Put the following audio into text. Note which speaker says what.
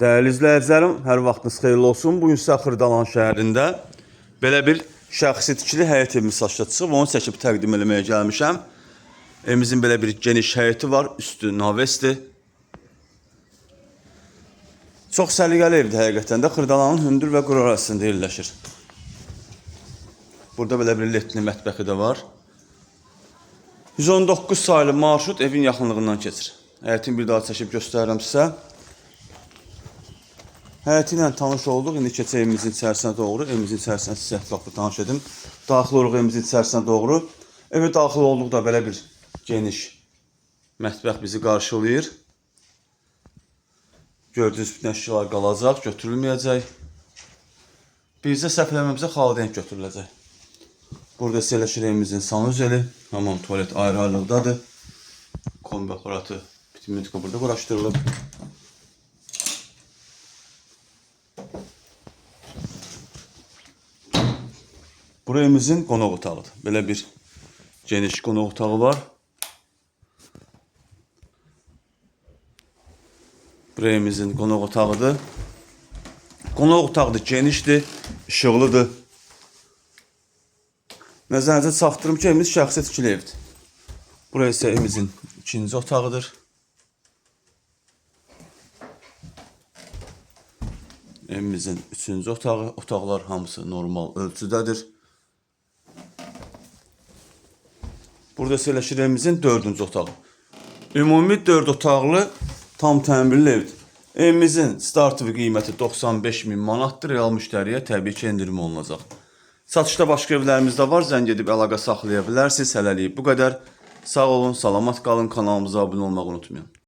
Speaker 1: Değerli izləyicilərim, hər vaxtınız xeyirli olsun. Bugün sizə Xırdalan şəhərində belə bir şəxsi tikili həyət evimiz satışa çıxıb, onu çəkib təqdim eləməyə gəlmişəm. Evimizin belə bir geniş həyəti var, üstü navesdir. Çox səliqəli evdir həqiqətən də. Xırdalanın hündür və quru arasında yerləşir. Burada belə bir ledli mətbəxi də var. 119 sayılı marşrut evin yaxınlığından keçir. Həyətin bir daha çəkib göstərirəm sizə. Həyəti ilə tanış olduq. İndi keçək evimizin içərisinə doğru. Evimizin içərisinə sizə ətraflı tanış edim. Daxil oluq evimizin içərisinə doğru. Evə daxil olduqda belə bir geniş mətbəx bizi qarşılayır. Gördüyünüz bütün əşyalar qalacaq, götürülməyəcək. Bizdə səhv eləməmizə xaladenk götürüləcək. Burada yerləşir evimizin sanuzeli. Hamam, tualet ayrı-ayrılıqdadır. Kombi aparatı bütün mütləq burada quraşdırılıb. Bura evimizin qonaq otağıdır. Belə bir geniş qonaq otağı var. Bura evimizin qonaq otağıdır. Qonaq otağıdır, genişdir, işıqlıdır. Nəzərinizə çatdırım ki, evimiz şəxsi tikili evdir. Bura isə evimizin ikinci otağıdır. Evimizin üçüncü otağı, otaqlar hamısı normal ölçüdədir. Burada yerləşir evimizin dördüncü otağı. Ümumi 4 otaqlı tam təmirli evdir. Evimizin startı qiyməti 95.000 manatdır. Real müştəriyə təbii ki, endirim olunacaq. Satışda başqa evlərimiz də var. Zəng edib əlaqə saxlaya bilərsiniz. Hələlik bu qədər. Sağ olun, salamat qalın. Kanalımıza abunə olmağı unutmayın.